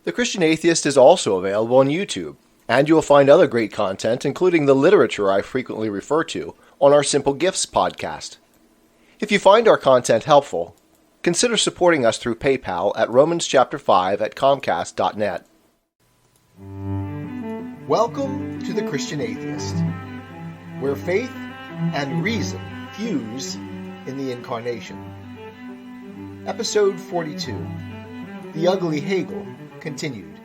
The Christian Atheist is also available on YouTube, and you will find other great content, including the literature I frequently refer to, on our Simple Gifts podcast. If you find our content helpful, consider supporting us through PayPal at romans5@comcast.net. Welcome to The Christian Atheist, where faith and reason fuse in the incarnation. Episode 42, The Ugly Hegel, continued.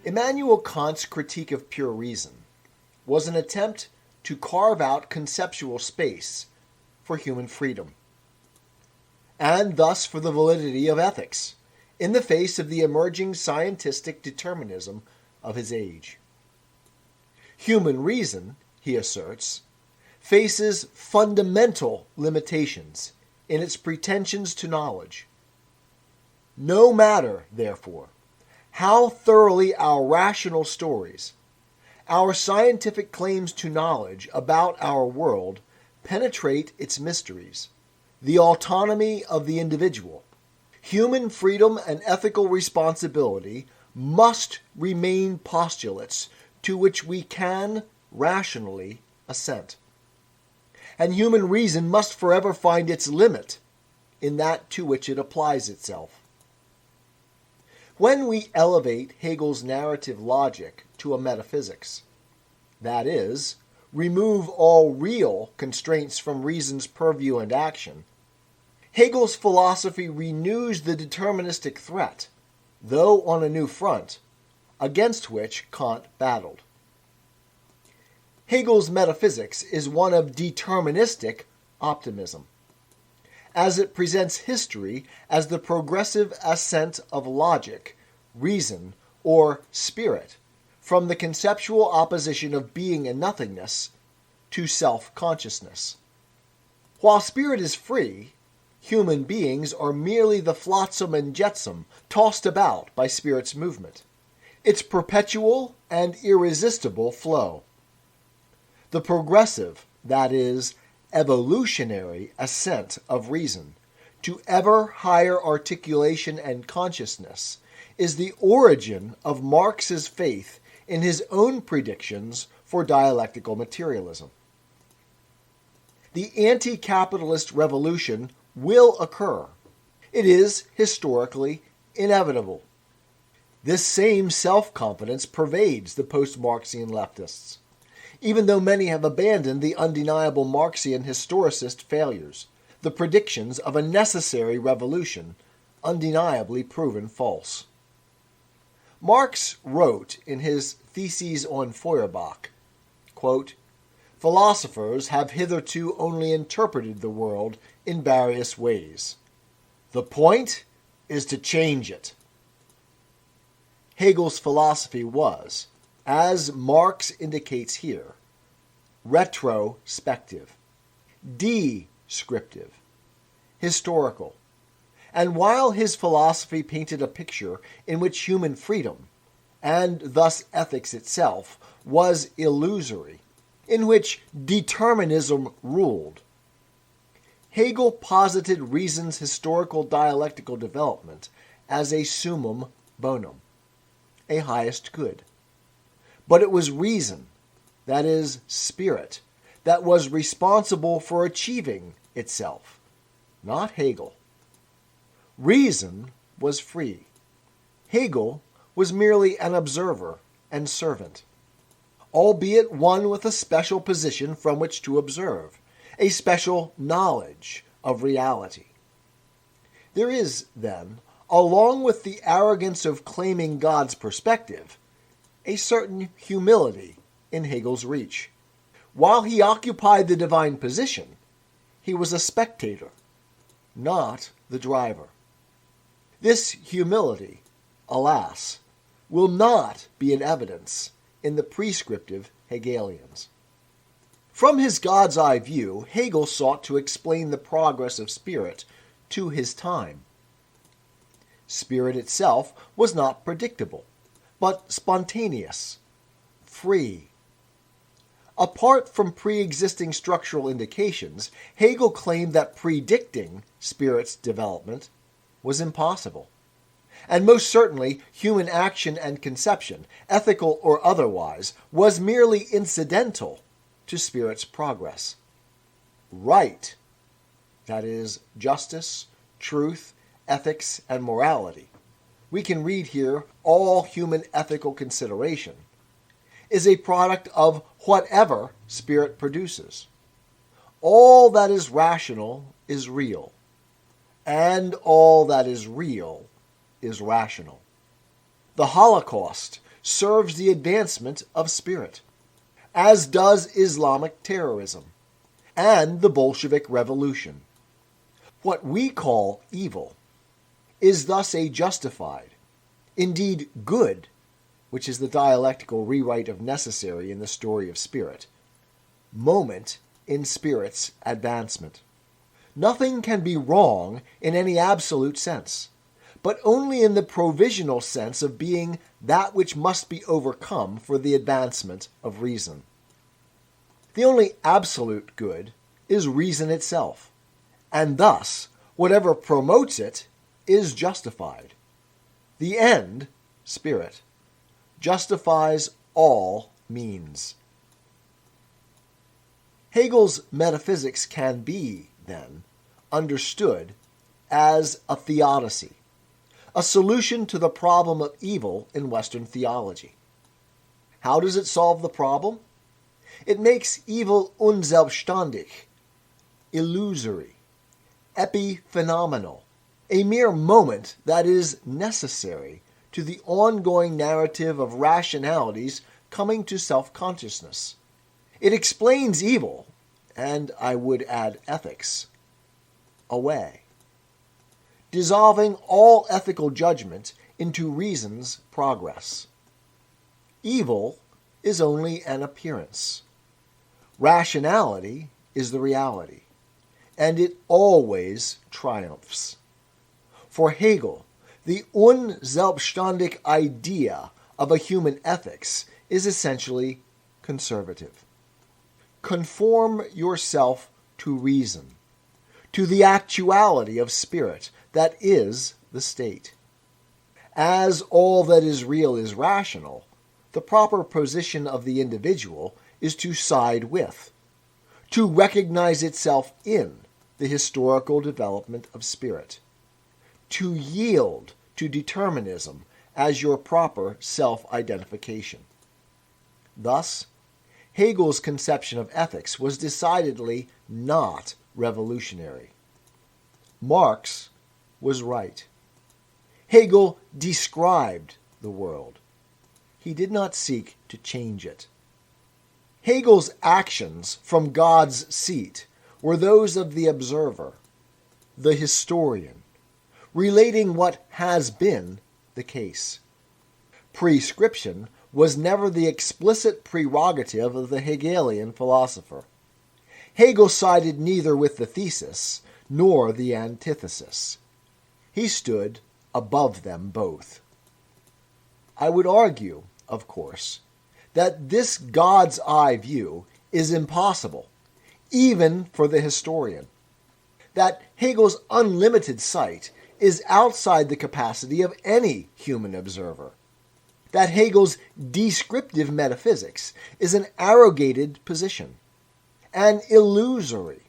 Immanuel Kant's critique of pure reason was an attempt to carve out conceptual space for human freedom, and thus for the validity of ethics, in the face of the emerging scientific determinism of his age. Human reason, he asserts, faces fundamental limitations in its pretensions to knowledge. No matter, therefore, how thoroughly our rational stories, our scientific claims to knowledge about our world penetrate its mysteries, the autonomy of the individual, human freedom and ethical responsibility must remain postulates to which we can rationally assent. And human reason must forever find its limit in that to which it applies itself. When we elevate Hegel's narrative logic to a metaphysics, that is, remove all real constraints from reason's purview and action, Hegel's philosophy renews the deterministic threat, though on a new front, against which Kant battled. Hegel's metaphysics is one of deterministic optimism, as it presents history as the progressive ascent of logic, reason, or spirit from the conceptual opposition of being and nothingness to self-consciousness. While spirit is free, human beings are merely the flotsam and jetsam tossed about by spirit's movement, its perpetual and irresistible flow. The progressive, that is, evolutionary ascent of reason to ever higher articulation and consciousness is the origin of Marx's faith in his own predictions for dialectical materialism. The anti-capitalist revolution will occur. It is historically inevitable. This same self-confidence pervades the post-Marxian leftists, even though many have abandoned the undeniable Marxian historicist failures, the predictions of a necessary revolution undeniably proven false. Marx wrote in his Theses on Feuerbach, quote, "Philosophers have hitherto only interpreted the world in various ways. The point is to change it." Hegel's philosophy was, as Marx indicates here, retrospective, descriptive, historical, and while his philosophy painted a picture in which human freedom, and thus ethics itself, was illusory, in which determinism ruled, Hegel posited reason's historical dialectical development as a summum bonum, a highest good. But it was reason, that is, spirit, that was responsible for achieving itself, not Hegel. Reason was free. Hegel was merely an observer and servant, albeit one with a special position from which to observe, a special knowledge of reality. There is, then, along with the arrogance of claiming God's perspective, a certain humility in Hegel's reach. While he occupied the divine position, he was a spectator, not the driver. This humility, alas, will not be in evidence in the prescriptive Hegelians. From his God's eye view, Hegel sought to explain the progress of spirit to his time. Spirit itself was not predictable, but spontaneous, free. Apart from pre-existing structural indications, Hegel claimed that predicting spirit's development was impossible. And most certainly, human action and conception, ethical or otherwise, was merely incidental to spirit's progress. Right, that is, justice, truth, ethics, and morality, we can read here all human ethical consideration, is a product of whatever spirit produces. All that is rational is real, and all that is real is rational. The Holocaust serves the advancement of spirit, as does Islamic terrorism and the Bolshevik Revolution. What we call evil is thus a justified, indeed good, which is the dialectical rewrite of necessary in the story of spirit, moment in spirit's advancement. Nothing can be wrong in any absolute sense, but only in the provisional sense of being that which must be overcome for the advancement of reason. The only absolute good is reason itself, and thus whatever promotes it is justified. The end, spirit, justifies all means. Hegel's metaphysics can be, then, understood as a theodicy, a solution to the problem of evil in Western theology. How does it solve the problem? It makes evil unselbständig, illusory, epiphenomenal, a mere moment that is necessary to the ongoing narrative of rationalities coming to self-consciousness. It explains evil, and I would add ethics, away, dissolving all ethical judgment into reason's progress. Evil is only an appearance. Rationality is the reality, and it always triumphs. For Hegel, the unselbständig idea of a human ethics is essentially conservative. Conform yourself to reason, to the actuality of spirit that is the state. As all that is real is rational, the proper position of the individual is to side with, to recognize itself in the historical development of spirit, to yield to determinism as your proper self-identification. Thus, Hegel's conception of ethics was decidedly not revolutionary. Marx was right. Hegel described the world. He did not seek to change it. Hegel's actions from God's seat were those of the observer, the historian, relating what has been the case. Prescription was never the explicit prerogative of the Hegelian philosopher. Hegel sided neither with the thesis nor the antithesis. He stood above them both. I would argue, of course, that this God's eye view is impossible, even for the historian. That Hegel's unlimited sight is outside the capacity of any human observer. That Hegel's descriptive metaphysics is an arrogated position, an illusory,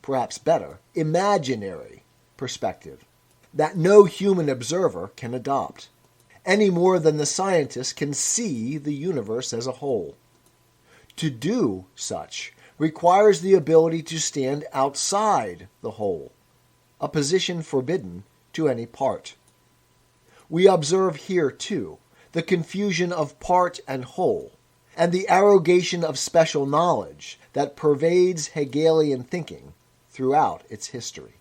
perhaps better, imaginary perspective that no human observer can adopt, any more than the scientist can see the universe as a whole. To do such requires the ability to stand outside the whole, a position forbidden to any part. We observe here, too, the confusion of part and whole, and the arrogation of special knowledge that pervades Hegelian thinking throughout its history.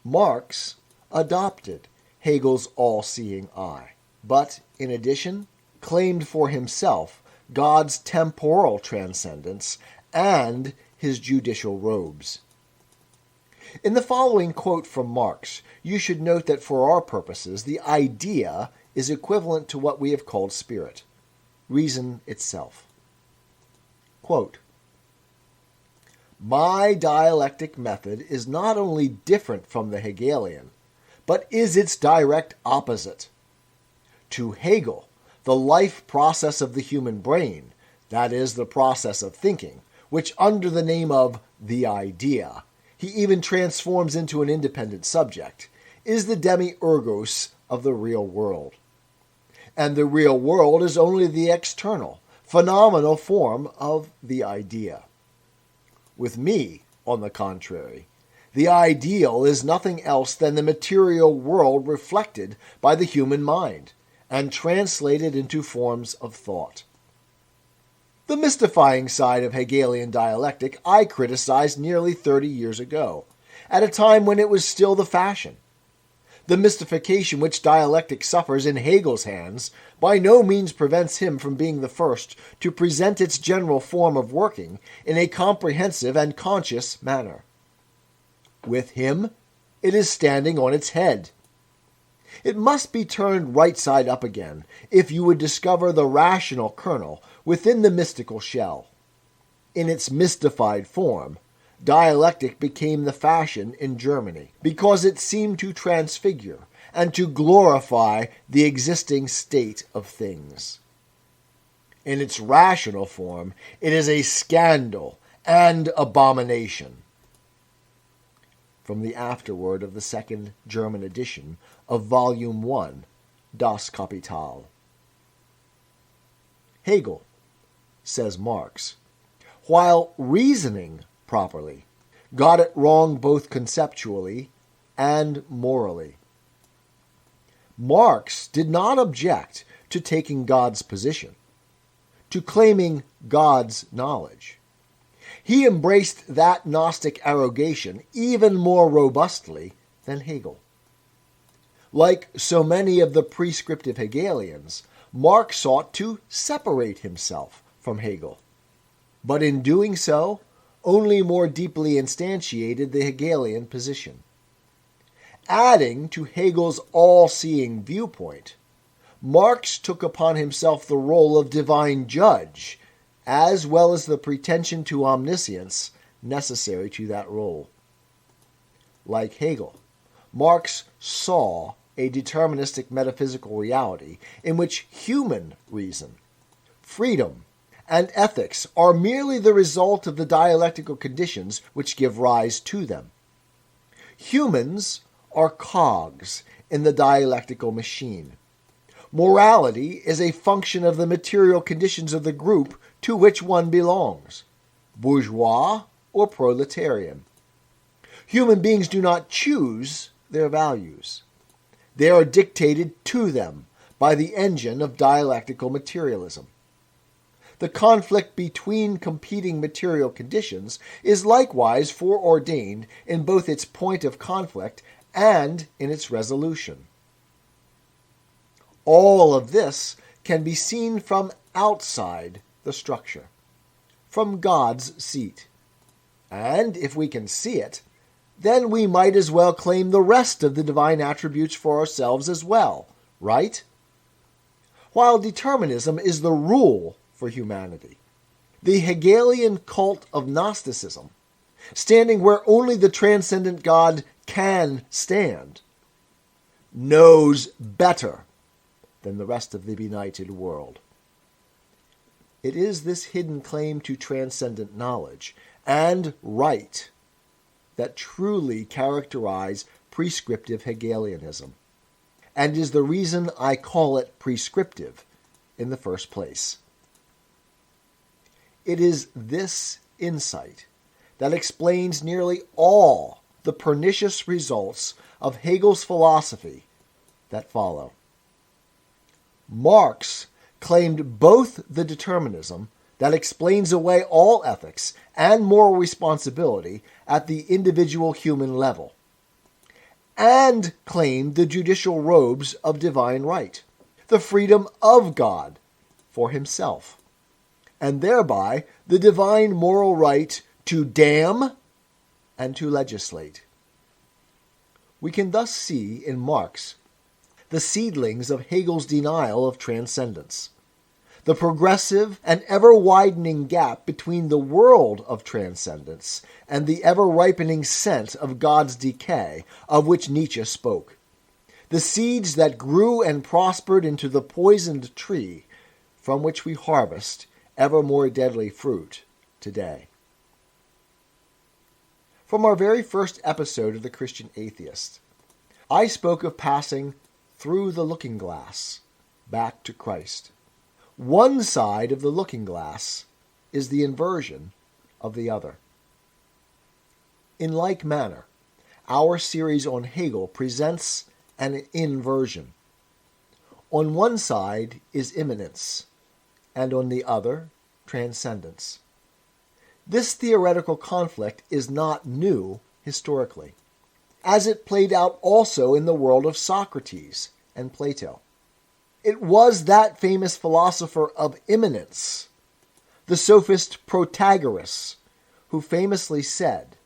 Marx adopted Hegel's all-seeing eye, but, in addition, claimed for himself God's temporal transcendence and his judicial robes. In the following quote from Marx, you should note that for our purposes, the idea is equivalent to what we have called spirit, reason itself. Quote, "My dialectic method is not only different from the Hegelian, but is its direct opposite. To Hegel, the life process of the human brain, that is, the process of thinking, which under the name of the idea, he even transforms into an independent subject, is the demiurgos of the real world. And the real world is only the external, phenomenal form of the idea. With me, on the contrary, the ideal is nothing else than the material world reflected by the human mind and translated into forms of thought. The mystifying side of Hegelian dialectic I criticized nearly 30 years ago, at a time when it was still the fashion. The mystification which dialectic suffers in Hegel's hands by no means prevents him from being the first to present its general form of working in a comprehensive and conscious manner. With him, it is standing on its head. It must be turned right side up again if you would discover the rational kernel within the mystical shell. In its mystified form, dialectic became the fashion in Germany because it seemed to transfigure and to glorify the existing state of things. In its rational form, it is a scandal and abomination. From the afterword of the second German edition of Volume 1, Das Kapital. Hegel, says Marx, while reasoning properly, got it wrong both conceptually and morally. Marx did not object to taking God's position, to claiming God's knowledge. He embraced that Gnostic arrogation even more robustly than Hegel. Like so many of the prescriptive Hegelians, Marx sought to separate himself from Hegel, but in doing so, only more deeply instantiated the Hegelian position. Adding to Hegel's all-seeing viewpoint, Marx took upon himself the role of divine judge, as well as the pretension to omniscience necessary to that role. Like Hegel, Marx saw a deterministic metaphysical reality in which human reason, freedom, and ethics are merely the result of the dialectical conditions which give rise to them. Humans are cogs in the dialectical machine. Morality is a function of the material conditions of the group to which one belongs, bourgeois or proletarian. Human beings do not choose their values. They are dictated to them by the engine of dialectical materialism. The conflict between competing material conditions is likewise foreordained in both its point of conflict and in its resolution. All of this can be seen from outside the structure, from God's seat. And if we can see it, then we might as well claim the rest of the divine attributes for ourselves as well, right? While determinism is the rule for humanity, the Hegelian cult of Gnosticism, standing where only the transcendent God can stand, knows better than the rest of the benighted world. It is this hidden claim to transcendent knowledge and right that truly characterize prescriptive Hegelianism, and is the reason I call it prescriptive in the first place. It is this insight that explains nearly all the pernicious results of Hegel's philosophy that follow. Marx claimed both the determinism that explains away all ethics and moral responsibility at the individual human level, and claimed the judicial robes of divine right, the freedom of God for himself, and thereby the divine moral right to damn and to legislate. We can thus see in Marx the seedlings of Hegel's denial of transcendence, the progressive and ever-widening gap between the world of transcendence and the ever-ripening scent of God's decay of which Nietzsche spoke. the seeds that grew and prospered into the poisoned tree from which we harvest ever more deadly fruit today. From our very first episode of The Christian Atheist, I spoke of passing through the looking glass back to Christ. One side of the looking glass is the inversion of the other. In like manner, our series on Hegel presents an inversion. On one side is immanence, and on the other, transcendence. This theoretical conflict is not new historically, as it played out also in the world of Socrates and Plato. It was that famous philosopher of immanence, the sophist Protagoras, who famously said,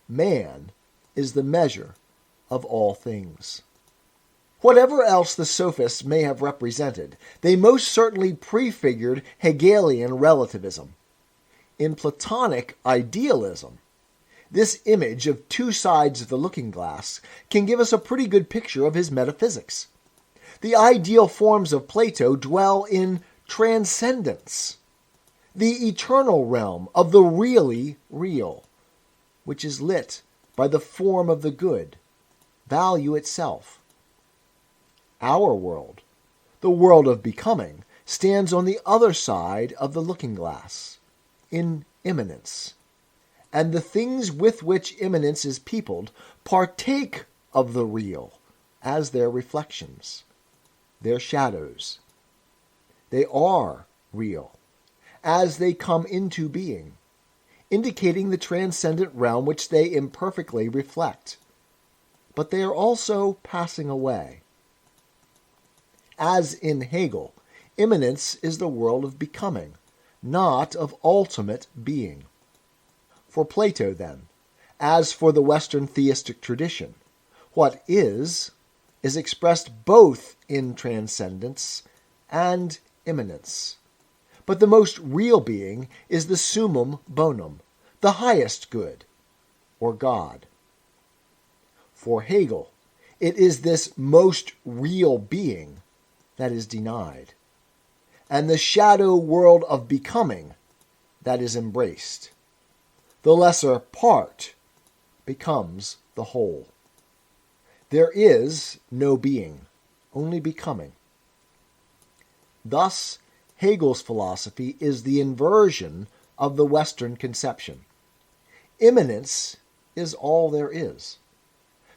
"Man is the measure of all things." Whatever else the sophists may have represented, they most certainly prefigured Hegelian relativism. In Platonic idealism, this image of two sides of the looking glass can give us a pretty good picture of his metaphysics. The ideal forms of Plato dwell in transcendence, the eternal realm of the really real, which is lit by the form of the good, value itself. Our world, the world of becoming, stands on the other side of the looking glass, in immanence, and the things with which immanence is peopled partake of the real as their reflections, their shadows. They are real as they come into being, indicating the transcendent realm which they imperfectly reflect. But they are also passing away. As in Hegel, immanence is the world of becoming, not of ultimate being. For Plato, then, as for the Western theistic tradition, what is expressed both in transcendence and immanence. But the most real being is the summum bonum, the highest good, or God. For Hegel, it is this most real being that is denied, and the shadow world of becoming that is embraced. The lesser part becomes the whole. There is no being, only becoming. Thus, Hegel's philosophy is the inversion of the Western conception. Immanence is all there is.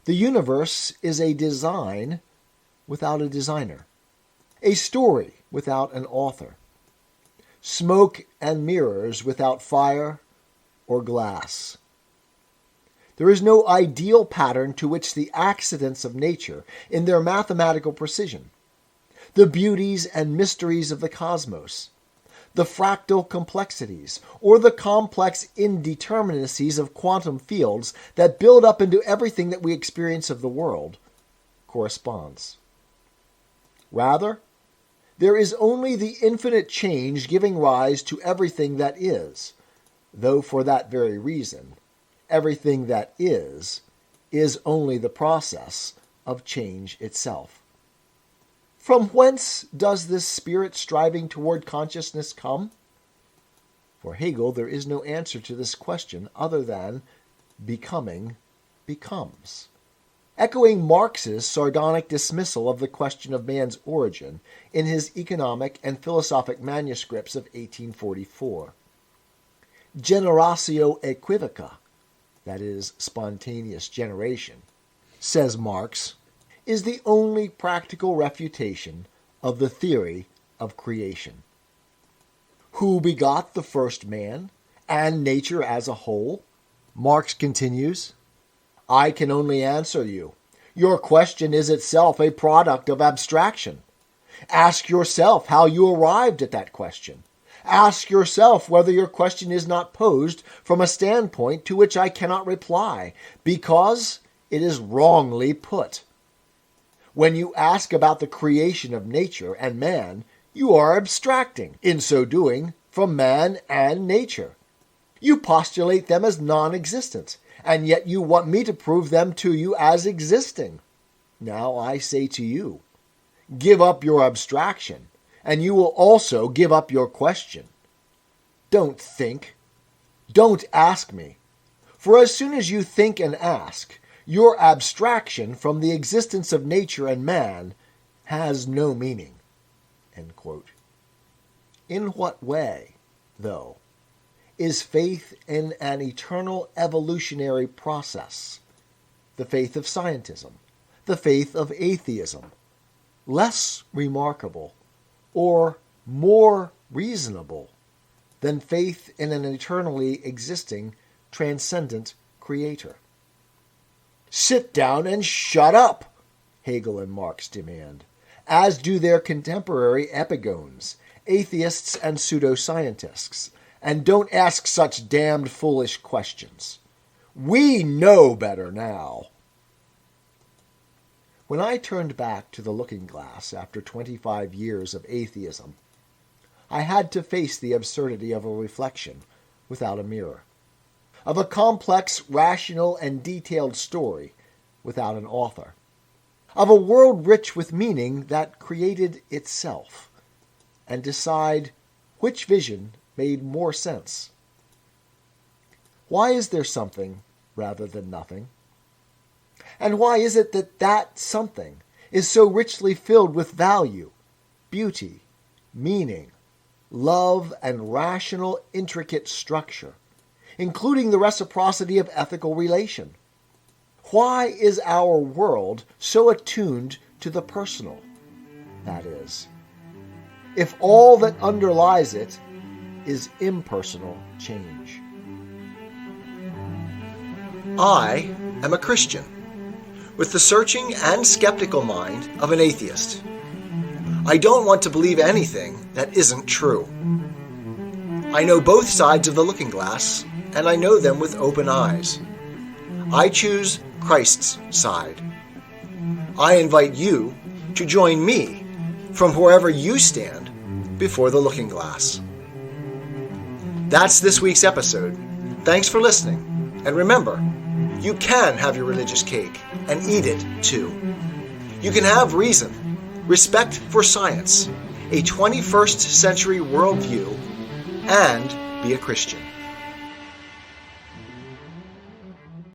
The universe is a design without a designer, a story without an author, smoke and mirrors without fire or glass. There is no ideal pattern to which the accidents of nature, in their mathematical precision, the beauties and mysteries of the cosmos, the fractal complexities, or the complex indeterminacies of quantum fields that build up into everything that we experience of the world, corresponds. Rather, there is only the infinite change giving rise to everything that is, though for that very reason, everything that is only the process of change itself. From whence does this spirit striving toward consciousness come? For Hegel, there is no answer to this question other than becoming becomes. Echoing Marx's sardonic dismissal of the question of man's origin in his economic and philosophic manuscripts of 1844. Generatio equivoca, that is, spontaneous generation, says Marx, is the only practical refutation of the theory of creation. Who begot the first man, and nature as a whole? Marx continues, I can only answer you. Your question is itself a product of abstraction. Ask yourself how you arrived at that question. Ask yourself whether your question is not posed from a standpoint to which I cannot reply, because it is wrongly put. When you ask about the creation of nature and man, you are abstracting, in so doing, from man and nature. You postulate them as non-existent, and yet you want me to prove them to you as existing. Now I say to you, give up your abstraction, and you will also give up your question. Don't think. Don't ask me. For as soon as you think and ask, your abstraction from the existence of nature and man has no meaning. End quote. In what way, though, is faith in an eternal evolutionary process, the faith of scientism, the faith of atheism, less remarkable or more reasonable than faith in an eternally existing transcendent creator? Sit down and shut up, Hegel and Marx demand, as do their contemporary epigones, atheists and pseudoscientists, and don't ask such damned foolish questions. We know better now. When I turned back to the looking glass after 25 years of atheism, I had to face the absurdity of a reflection without a mirror, of a complex, rational, and detailed story without an author, of a world rich with meaning that created itself, and decide which vision made more sense. Why is there something rather than nothing? And why is it that that something is so richly filled with value, beauty, meaning, love, and rational, intricate structure, including the reciprocity of ethical relation? Why is our world so attuned to the personal, that is, if all that underlies it is impersonal change? I am a Christian, with the searching and skeptical mind of an atheist. I don't want to believe anything that isn't true. I know both sides of the looking glass, and I know them with open eyes. I choose Christ's side. I invite you to join me from wherever you stand before the looking glass. That's this week's episode. Thanks for listening, and remember, you can have your religious cake and eat it too. You can have reason, respect for science, a 21st century worldview, and be a Christian.